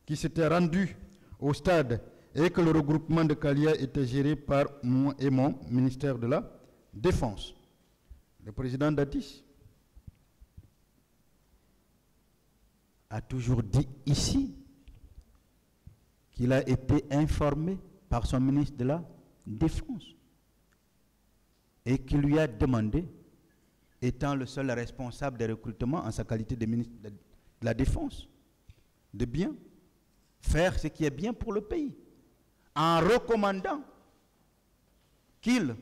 Speaker 1: qui s'étaient rendus au stade et que le regroupement de Kalea était géré par moi et mon ministère de la Défense. Le président Dadis a toujours dit ici qu'il a été informé par son ministre de la Défense et qu'il lui a demandé, étant le seul responsable des recrutements en sa qualité de ministre de la Défense, de bien faire ce qui est bien pour le pays, en recommandant qu'il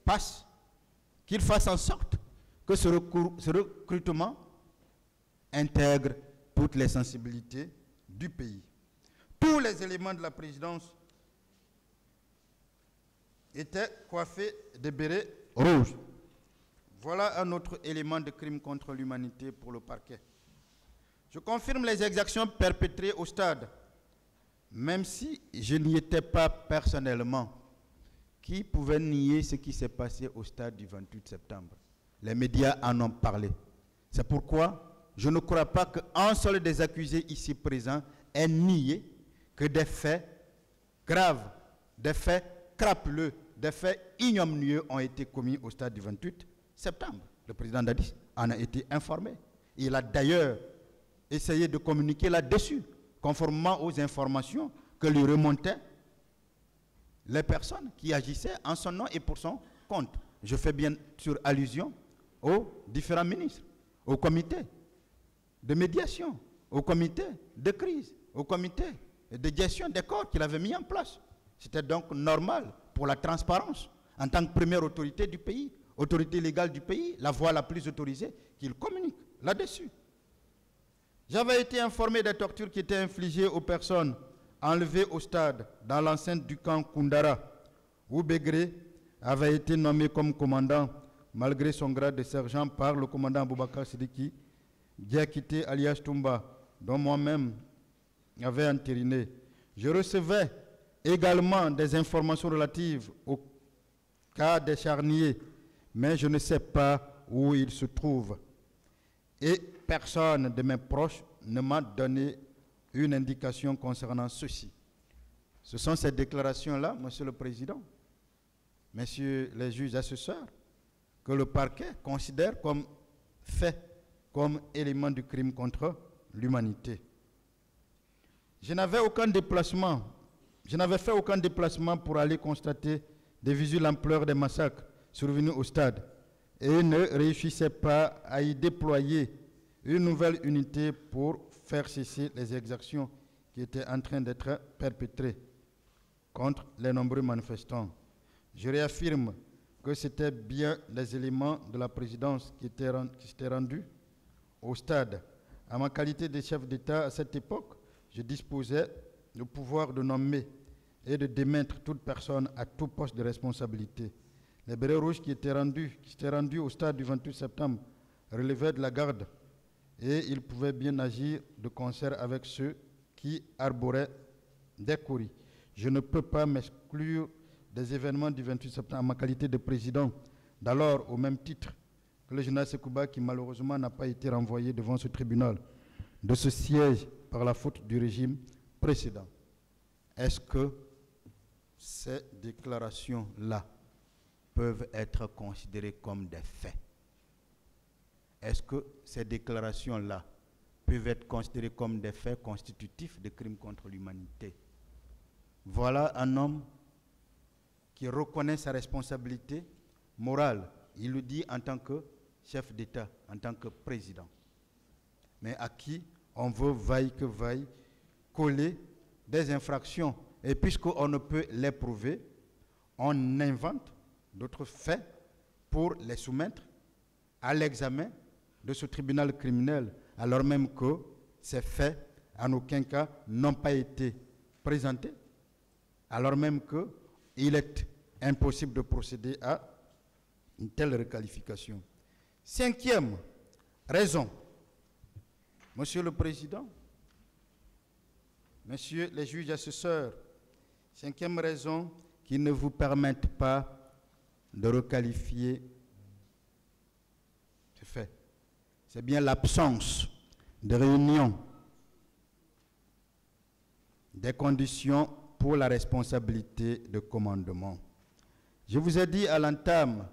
Speaker 1: fasse en sorte que ce recrutement intègre toutes les sensibilités du pays. Tous les éléments de la présidence étaient coiffés de bérets rouges. Voilà un autre élément de crime contre l'humanité pour le parquet. Je confirme les exactions perpétrées au stade, même si je n'y étais pas personnellement. Qui pouvait nier ce qui s'est passé au stade du 28 septembre? Les médias en ont parlé. C'est pourquoi je ne crois pas qu'un seul des accusés ici présents ait nié que des faits graves, des faits crapuleux, des faits ignominieux ont été commis au stade du 28 septembre. Le président Dadis en a été informé. Il a d'ailleurs essayé de communiquer là-dessus, conformément aux informations que lui remontaient les personnes qui agissaient en son nom et pour son compte. Je fais bien sûr allusion aux différents ministres, au comité de médiation, au comité de crise, au comité de gestion des corps qu'il avait mis en place. C'était donc normal pour la transparence, en tant que première autorité du pays, autorité légale du pays, la voix la plus autorisée, qu'il communique là-dessus. J'avais été informé des tortures qui étaient infligées aux personnes enlevées au stade dans l'enceinte du camp Koundara, où Begré avait été nommé comme commandant, malgré son grade de sergent, par le commandant Aboubakar Sidiki, Diakité alias Toumba, dont moi-même avait entériné. Je recevais également des informations relatives au cas des charniers, mais je ne sais pas où ils se trouvent. Et personne de mes proches ne m'a donné une indication concernant ceci. Ce sont ces déclarations-là, Monsieur le Président, Messieurs les juges assesseurs, que le parquet considère comme fait, comme élément du crime contre l'humanité. Je n'avais fait aucun déplacement pour aller constater de visu l'ampleur des massacres survenus au stade et ne réussissais pas à y déployer une nouvelle unité pour faire cesser les exactions qui étaient en train d'être perpétrées contre les nombreux manifestants. Je réaffirme que c'était bien les éléments de la présidence qui s'étaient rendus au stade. À ma qualité de chef d'État à cette époque, je disposais du pouvoir de nommer et de démettre toute personne à tout poste de responsabilité. Les bérets rouges qui s'étaient rendus au stade du 28 septembre relevaient de la garde et ils pouvaient bien agir de concert avec ceux qui arboraient des courriers. Je ne peux pas m'exclure des événements du 28 septembre en ma qualité de président, d'alors au même titre que le général Sekouba, qui malheureusement n'a pas été renvoyé devant ce tribunal, de ce siège par la faute du régime précédent. Est-ce que ces déclarations-là peuvent être considérées comme des faits? Est-ce que ces déclarations-là peuvent être considérées comme des faits constitutifs de crimes contre l'humanité? Voilà un homme qui reconnaît sa responsabilité morale. Il le dit en tant que chef d'État, en tant que président. Mais à qui on veut, vaille que vaille, coller des infractions. Et puisqu'on ne peut les prouver, on invente d'autres faits pour les soumettre à l'examen de ce tribunal criminel, alors même que ces faits, en aucun cas, n'ont pas été présentés, alors même qu'il est impossible de procéder à une telle requalification. Cinquième raison, Monsieur le Président, Messieurs les juges assesseurs, cinquième raison qui ne vous permettent pas de requalifier ce fait, c'est bien l'absence de réunion des conditions pour la responsabilité de commandement. Je vous ai dit à l'entame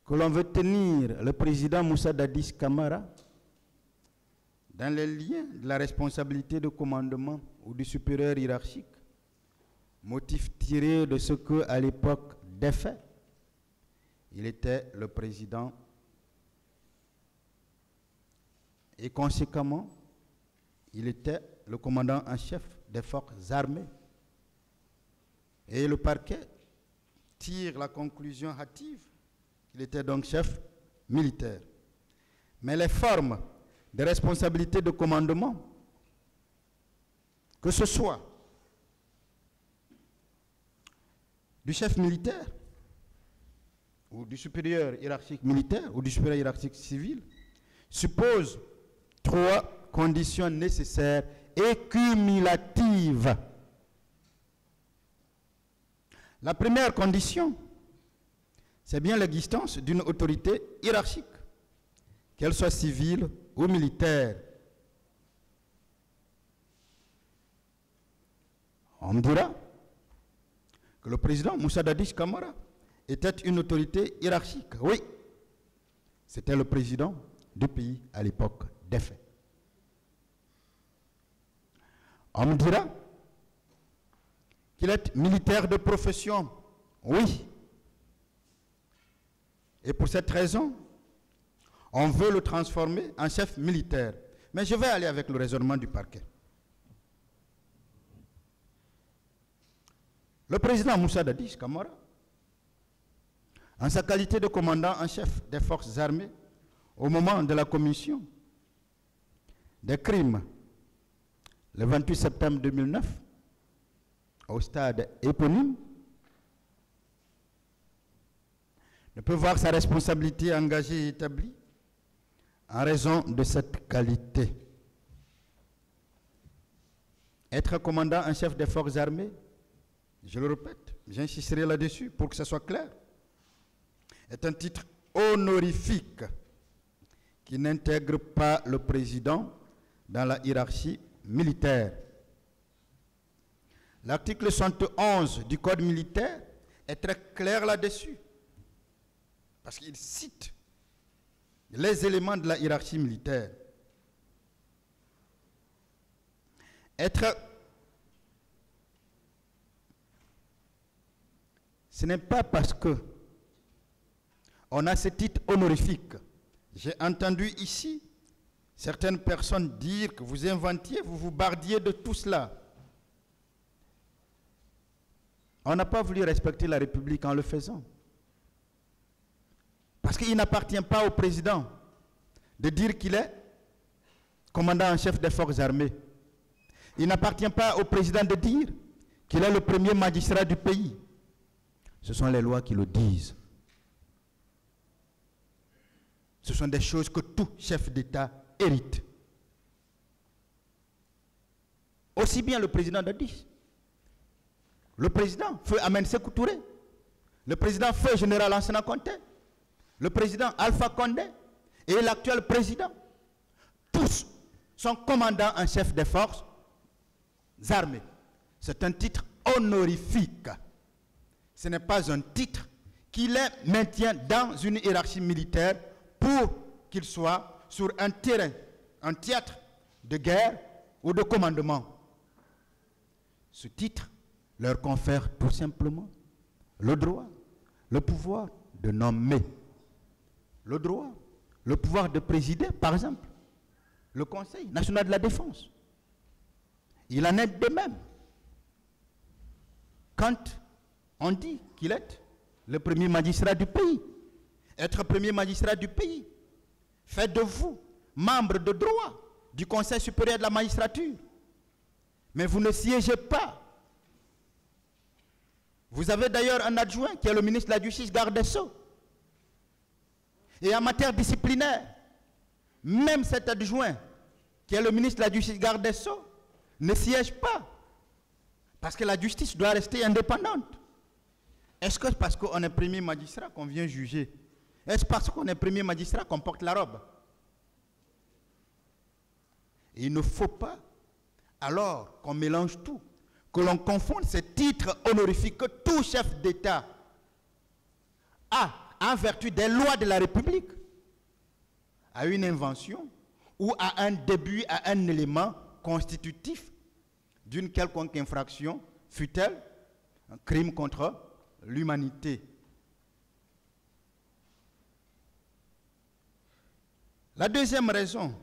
Speaker 1: que l'on veut tenir le président Moussa Dadis Camara dans les liens de la responsabilité de commandement ou du supérieur hiérarchique, motif tiré de ce que, à l'époque des faits, il était le président et conséquemment, il était le commandant en chef des forces armées. Et le parquet tire la conclusion hâtive qu'il était donc chef militaire. Mais les formes de responsabilité de commandement, que ce soit du chef militaire, ou du supérieur hiérarchique militaire, ou du supérieur hiérarchique civil, suppose 3 conditions nécessaires et cumulatives. La première condition, c'est bien l'existence d'une autorité hiérarchique, qu'elle soit civile ou militaire. On me dira que le président Moussa Dadis Camara était une autorité hiérarchique. Oui, c'était le président du pays à l'époque des faits. On me dira qu'il est militaire de profession. Oui. Et pour cette raison, on veut le transformer en chef militaire. Mais je vais aller avec le raisonnement du parquet. Le président Moussa Dadis Camara, en sa qualité de commandant en chef des forces armées, au moment de la commission des crimes, le 28 septembre 2009, au stade éponyme, ne peut voir sa responsabilité engagée et établie en raison de cette qualité. Être commandant en chef des forces armées, je le répète, j'insisterai là-dessus pour que ce soit clair, est un titre honorifique qui n'intègre pas le président dans la hiérarchie militaire. L'article 71 du Code militaire est très clair là-dessus, parce qu'il cite les éléments de la hiérarchie militaire. Ce n'est pas parce que on a ce titre honorifique. J'ai entendu ici certaines personnes dire que vous inventiez, vous vous bardiez de tout cela. On n'a pas voulu respecter la République en le faisant. Parce qu'il n'appartient pas au président de dire qu'il est commandant en chef des forces armées. Il n'appartient pas au président de dire qu'il est le premier magistrat du pays. Ce sont les lois qui le disent. Ce sont des choses que tout chef d'État hérite. Aussi bien le président Dadis, le président Feu Ahmed Sékou Touré, le président Feu Général Lansana Conté, le président Alpha Condé et l'actuel président, tous sont commandants en chef des forces armées. C'est un titre honorifique. Ce n'est pas un titre qui les maintient dans une hiérarchie militaire pour qu'ils soient sur un terrain, un théâtre de guerre ou de commandement. Ce titre leur confère tout simplement le droit, le pouvoir de nommer, le droit, le pouvoir de présider, par exemple, le Conseil national de la défense. Il en est de même quand on dit qu'il est le premier magistrat du pays. Être premier magistrat du pays fait de vous membre de droit du Conseil supérieur de la magistrature. Mais vous ne siégez pas. Vous avez d'ailleurs un adjoint qui est le ministre de la Justice, garde des Sceaux. Et en matière disciplinaire, même cet adjoint qui est le ministre de la Justice, garde des Sceaux, ne siège pas. Parce que la justice doit rester indépendante. Est-ce que parce qu'on est premier magistrat qu'on vient juger? Est-ce parce qu'on est premier magistrat qu'on porte la robe? Et il ne faut pas, alors qu'on mélange tout, que l'on confonde ces titres honorifiques que tout chef d'État a en vertu des lois de la République, à une invention ou à un début, à un élément constitutif d'une quelconque infraction, fût-elle un crime contre l'humanité. La deuxième raison,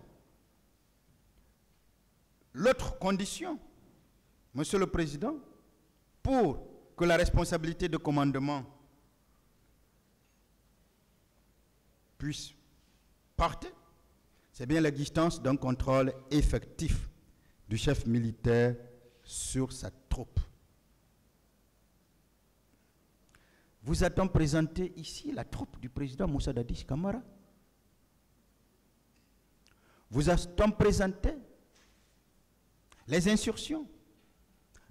Speaker 1: l'autre condition, Monsieur le Président, pour que la responsabilité de commandement puisse porter, c'est bien l'existence d'un contrôle effectif du chef militaire sur sa troupe. Vous a-t-on présenté ici la troupe du président Moussa Dadis Camara? Vous a-t-on présenté les instructions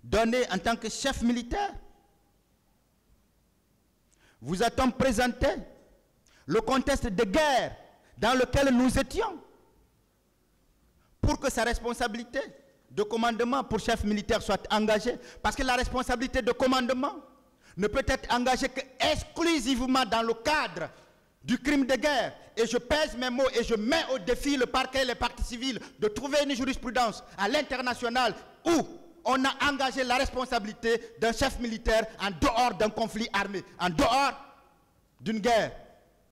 Speaker 1: données en tant que chef militaire? Vous a-t-on présenté le contexte de guerre dans lequel nous étions pour que sa responsabilité de commandement pour chef militaire soit engagée? Parce que la responsabilité de commandement ne peut être engagée qu'exclusivement dans le cadre du crime de guerre. Et je pèse mes mots et je mets au défi le parquet et les parties civiles de trouver une jurisprudence à l'international où on a engagé la responsabilité d'un chef militaire en dehors d'un conflit armé, en dehors d'une guerre.